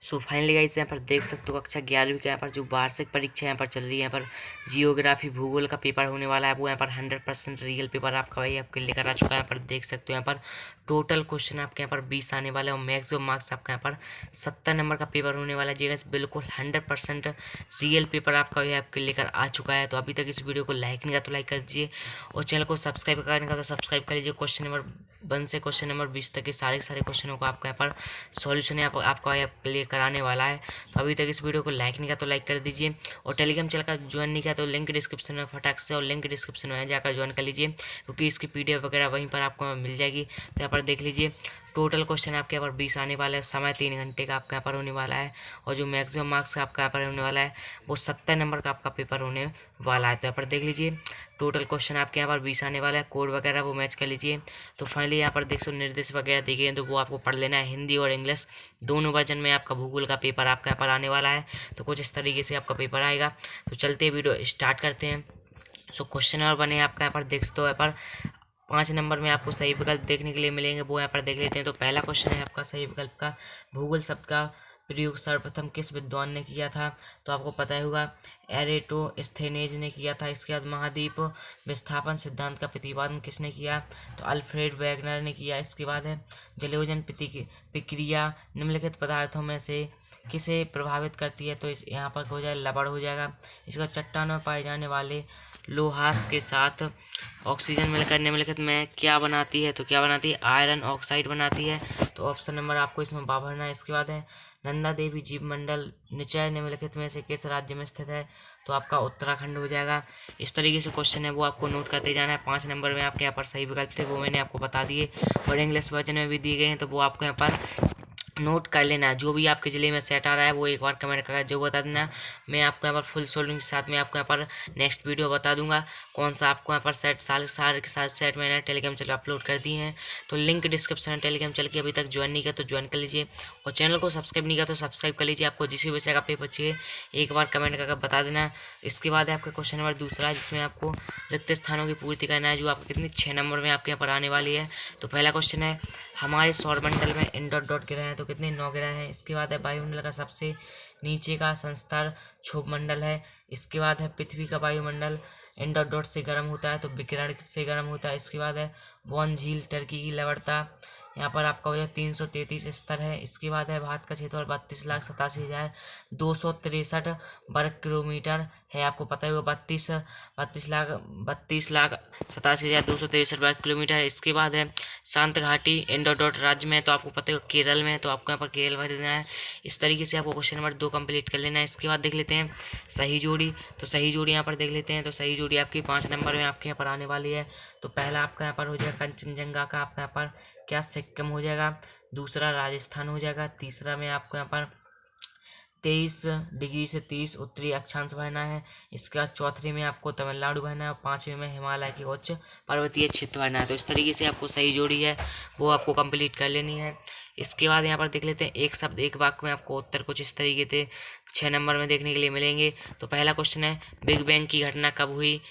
So finally guys यहाँ पर देख सकते हो कक्षा 11वीं का यहाँ पर जो वार्षिक परीक्षा यहाँ पर चल रही है, यहाँ पर जियोग्राफी भूगोल का पेपर होने वाला है। वो यहाँ पर 100% रियल पेपर आपका भाई आपके लेकर आ चुका है। यहाँ पर देख सकते हो यहाँ पर टोटल क्वेश्चन आपके यहाँ पर 20 आने वाले हैं और मैक्सिमम मार्क्स आपका यहाँ पर 70 नंबर का पेपर होने वाला है। जी गाइस बिल्कुल 100% रियल पेपर आपका भाई आपके लेकर आ चुका है। तो अभी तक इस वीडियो को लाइक नहीं किया तो लाइक कर दीजिए और चैनल को सब्सक्राइब करने का तो सब्सक्राइब कर लीजिए। क्वेश्चन नंबर 1 से क्वेश्चन नंबर 20 तक के सारे क्वेश्चनों को आपका यहाँ पर सॉल्यूशन आपका आपके लिए कराने वाला है। तो अभी तक इस वीडियो को लाइक नहीं किया तो लाइक कर दीजिए और टेलीग्राम चैनल का ज्वाइन नहीं किया तो लिंक डिस्क्रिप्शन में फटाक से और लिंक डिस्क्रिप्शन में जाकर ज्वाइन कर लीजिए, क्योंकि इसकी पीडीएफ वगैरह वहीं पर आपको मिल जाएगी। तो यहाँ पर देख लीजिए टोटल क्वेश्चन आपके यहाँ पर 20 आने वाले हैं। समय 3 घंटे का आपका यहाँ पर होने वाला है और जो मैक्सिमम मार्क्स आपका यहाँ पर होने वाला है वो 70 नंबर का आपका पेपर होने वाला है। तो यहाँ पर देख लीजिए टोटल क्वेश्चन आपके यहाँ पर 20 आने वाला है। कोड वगैरह वो मैच कर लीजिए। तो फाइनली यहाँ पर देख सो निर्देश वगैरह दिखे हैं तो वो आपको पढ़ लेना है। हिंदी और इंग्लिश दोनों वर्जन में आपका भूगोल का पेपर आपका यहाँ पर आने वाला है। तो कुछ इस तरीके से आपका पेपर आएगा। तो चलते वीडियो स्टार्ट करते हैं। सो क्वेश्चन नंबर बने आपका यहाँ पर देख सकते हो, यहाँ पर 5 नंबर में आपको सही विकल्प देखने के लिए मिलेंगे, वो यहाँ पर देख लेते हैं। तो पहला क्वेश्चन है आपका सही विकल्प का, भूगोल शब्द का प्रयोग सर्वप्रथम किस विद्वान ने किया था? तो आपको पता ही होगा एरेटोस्थेनेज ने किया था। इसके बाद महाद्वीप विस्थापन सिद्धांत का प्रतिपादन किसने किया? तो अल्फ्रेड वैगनर ने किया। इसके बाद है जलयोजन प्रक्रिया निम्नलिखित पदार्थों में से किसे प्रभावित करती है? तो इस यहाँ पर हो जाए लवण हो जाएगा। इसके बाद चट्टानों में पाए जाने वाले लोहास के साथ ऑक्सीजन मिलकर निम्नलिखित में क्या बनाती है? तो क्या बनाती है? आयरन ऑक्साइड बनाती है। तो ऑप्शन नंबर आपको इसमें बा भरना है। इसके बाद है नंदा देवी जीव मंडल निचय निम्नलिखित में से किस राज्य में स्थित है? तो आपका उत्तराखंड हो जाएगा। इस तरीके से क्वेश्चन है वो आपको नोट करते जाना है। 5 नंबर में आपके यहाँ पर सही विकल्प थे वो मैंने आपको बता दिए और इंग्लिश वर्जन में भी दिए गए हैं तो वो आपको यहाँ पर नोट कर लेना। जो भी आपके ज़िले में सेट आ रहा है वो एक बार कमेंट करके जो बता देना। मैं आपको यहाँ पर फुल सोल्डिंग के साथ में आपको यहाँ पर नेक्स्ट वीडियो बता दूंगा कौन सा आपको यहाँ पर सेट सारे के साथ सेट मैंने टेलीग्राम चैनल अपलोड कर दिए हैं। तो लिंक डिस्क्रिप्शन में टेलीग्राम चैनल की अभी तक ज्वाइन नहीं किया तो ज्वाइन कर लीजिए और चैनल को सब्सक्राइब नहीं किया तो सब्सक्राइब कर लीजिए। आपको जिस भी विषय का पेपर चाहिए एक बार कमेंट करके बता देना। इसके बाद आपका क्वेश्चन नंबर दूसरा है जिसमें आपको रिक्त स्थानों की पूर्ति करना है, जो आपको कितनी 6 नंबर में आपके यहाँ पर आने वाली है। तो पहला क्वेश्चन है हमारे सौरमंडल में इन डॉट डॉट ग्रह हैं तो कितने 9 ग्रह हैं। इसके बाद है वायुमंडल का सबसे नीचे का संस्तर क्षोभ मंडल है। इसके बाद है पृथ्वी का वायुमंडल इन डॉट डॉट से गर्म होता है तो विकिरण से गर्म होता है। इसके बाद है वॉन झील टर्की की लवणता यहाँ पर आपका हो जाए 333 स्तर है। इसके बाद है भारत का क्षेत्रफल 32,87,263 वर्ग किलोमीटर है। आपको पता ही होगा 32,87,263 वर्ग किलोमीटर है। इसके बाद है शांत घाटी इंडो डॉट राज्य में, तो आपको पता है केरल में, तो आपको यहाँ पर केरल भर देना है। इस तरीके से आपको क्वेश्चन नंबर 2 कंप्लीट कर लेना है। इसके बाद देख लेते हैं सही जोड़ी। तो सही जोड़ी यहाँ पर देख लेते हैं। तो सही जोड़ी आपकी 5 नंबर में आपके यहाँ पर आने वाली है। तो पहला आपका यहाँ पर हो जाएगा कंचनजंगा का आपका यहाँ पर क्या सिक्किम हो जाएगा। दूसरा राजस्थान हो जाएगा। तीसरा में आपको यहाँ पर 23 डिग्री से 30 उत्तरी अक्षांश बहना है। इसके बाद चौथे में आपको तमिलनाडु बहना है और 5वें में हिमालय की उच्च पर्वतीय क्षेत्र बहना है। तो इस तरीके से आपको सही जोड़ी है वो आपको कंप्लीट कर लेनी है। इसके बाद यहाँ पर देख लेते हैं एक शब्द एक वाक्य में आपको उत्तर कुछ इस तरीके से 6 नंबर में देखने के लिए मिलेंगे। तो पहला क्वेश्चन है बिग बैंग की घटना कब हुई?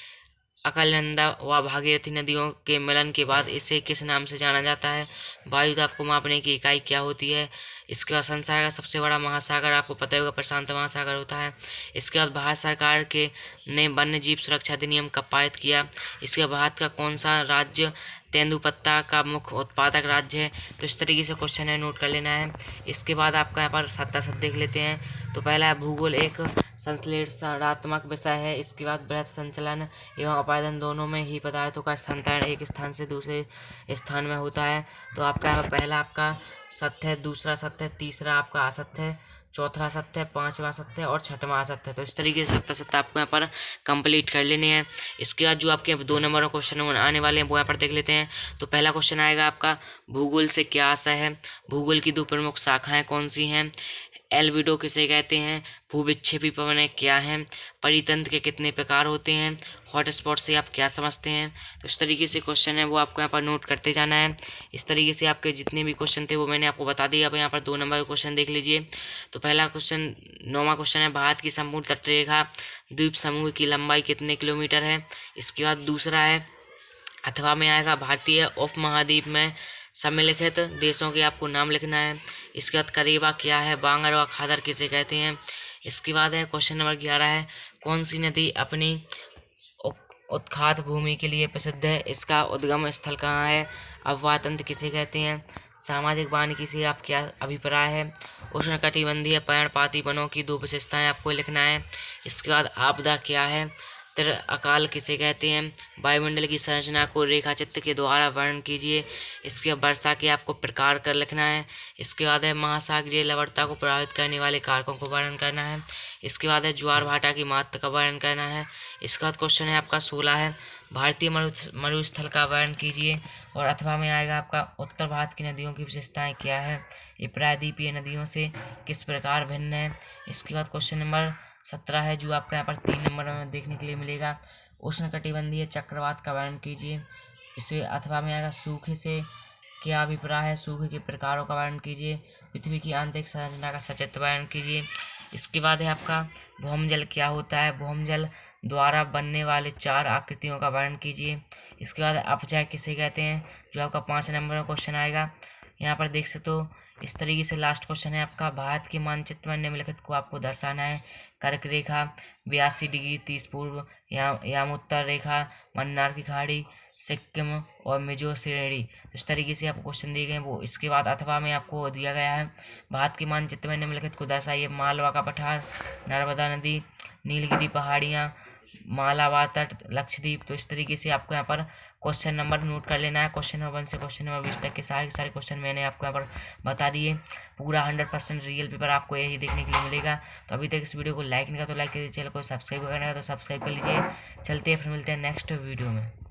अलकनंदा व भागीरथी नदियों के मिलन के बाद इसे किस नाम से जाना जाता है? वायु दाब को मापने की इकाई क्या होती है? इसके बाद संसार का सबसे बड़ा महासागर आपको पता होगा प्रशांत महासागर होता है। इसके बाद भारत सरकार के ने वन्य जीव सुरक्षा अधिनियम कब पारित किया? इसके बाद भारत का कौन सा राज्य तेंदुपत्ता का मुख्य उत्पादक राज्य है? तो इस तरीके से क्वेश्चन है नोट कर लेना है। इसके बाद आपका यहाँ पर सत्ता सत्ता देख लेते हैं। तो पहला है भूगोल एक संश्लेषणात्मक विषय है। इसके बाद बृहत संचलन एवं अपायदन दोनों में ही पदार्थों का स्थानांतरण एक स्थान से दूसरे स्थान में होता है। तो आपका यहाँ पर पहला आपका सत्य है, दूसरा सत्य है, तीसरा आपका असत्य है, चौथा सत्य है, 5वां सत्य है और 6वां असत्य है। तो इस तरीके से सत्य आपको यहाँ पर कंप्लीट कर लेने हैं। इसके बाद जो आपके 2 नंबर क्वेश्चन आने वाले हैं वो यहाँ पर देख लेते हैं। तो पहला क्वेश्चन आएगा आपका भूगोल से क्या आशय है? भूगोल की 2 प्रमुख शाखाएं कौन सी हैं? एल्बिडो किसे कहते हैं? भूविक्षेपी पवनें क्या हैं? परितंत्र के कितने प्रकार होते हैं? हॉटस्पॉट से आप क्या समझते हैं? तो इस तरीके से क्वेश्चन है वो आपको यहाँ पर नोट करते जाना है। इस तरीके से आपके जितने भी क्वेश्चन थे वो मैंने आपको बता दिया। अब यहाँ पर 2 नंबर क्वेश्चन देख लीजिए। तो पहला क्वेश्चन 9वां क्वेश्चन है भारत की संपूर्ण तटरेखा द्वीप समूह की लंबाई कितने किलोमीटर है? इसके बाद दूसरा है अथवा में आएगा भारतीय उप महाद्वीप में सम्मिलित देशों के आपको नाम लिखना है। इसके बाद करेबा क्या है, बांगर व खादर किसे कहते हैं। इसके बाद है क्वेश्चन नंबर 11 है, कौन सी नदी अपनी उत्खात भूमि के लिए प्रसिद्ध है, इसका उद्गम स्थल कहाँ है। अफवाह तंत्र किसे कहते हैं। सामाजिक वानिकी से आप क्या अभिप्राय है। उष्णकटिबंधीय पर्णपाती वनों की 2 विशेषताएं आपको लिखना है। इसके बाद आपदा क्या है। तिर अकाल किसे कहते हैं। वायुमंडल की संरचना को रेखा चित्र के द्वारा वर्णन कीजिए। इसके बाद वर्षा के आपको प्रकार कर लिखना है। इसके बाद है महासागरीय लवणता को प्रभावित करने वाले कारकों को वर्णन करना है। इसके बाद है ज्वार भाटा की मात्रा का वर्णन करना है। इसके बाद क्वेश्चन है आपका 16 है, भारतीय मरुस्थल का वर्णन कीजिए। और अथवा में आएगा आपका उत्तर भारत की नदियों की विशेषताएं क्या है, ये प्रायद्वीपीय नदियों से किस प्रकार भिन्न है। इसके बाद क्वेश्चन नंबर 17 है, जो आपका यहाँ पर 3 नंबर में देखने के लिए मिलेगा, उष्णकटिबंधीय चक्रवात का वर्णन कीजिए। इससे अथवा में आएगा सूखे से क्या अभिप्राय है, सूखे के प्रकारों का वर्णन कीजिए। पृथ्वी की आंतरिक संरचना का सचित्र वर्णन कीजिए। इसके बाद है आपका भौमजल क्या होता है, भौमजल द्वारा बनने वाले 4 आकृतियों का वर्णन कीजिए। इसके बाद अपचय किसे कहते हैं, जो आपका 5 नंबर में क्वेश्चन आएगा। यहाँ पर देख सकते हो इस तरीके से लास्ट क्वेश्चन है आपका, भारत के मानचित्र में निम्नलिखित को आपको दर्शाना है। कर्क रेखा 82 डिग्री 30 पूर्व, यामोत्तर रेखा, मन्नार की खाड़ी, सिक्किम और मिजो श्रेणी। तो इस तरीके से आपको क्वेश्चन दिए गए हैं वो। इसके बाद अथवा में आपको दिया गया है, भारत के मानचित्र में निम्नलिखित को दर्शाइए। मालवा का पठार, नर्मदा नदी, नीलगिरी पहाड़ियाँ, मालाबार तट, लक्षद्वीप। तो इस तरीके से आपको यहाँ पर क्वेश्चन नंबर नोट कर लेना है। क्वेश्चन नंबर 1 से क्वेश्चन नंबर 20 तक के सारे क्वेश्चन मैंने आपको यहाँ पर बता दिए। पूरा 100% रियल पेपर आपको यही देखने के लिए मिलेगा। तो अभी तक इस वीडियो को लाइक नहीं किया तो लाइक कीजिए, चैनल को सब्सक्राइब करना है तो सब्सक्राइब कर लीजिए। चलते हैं, फिर मिलते हैं नेक्स्ट वीडियो में।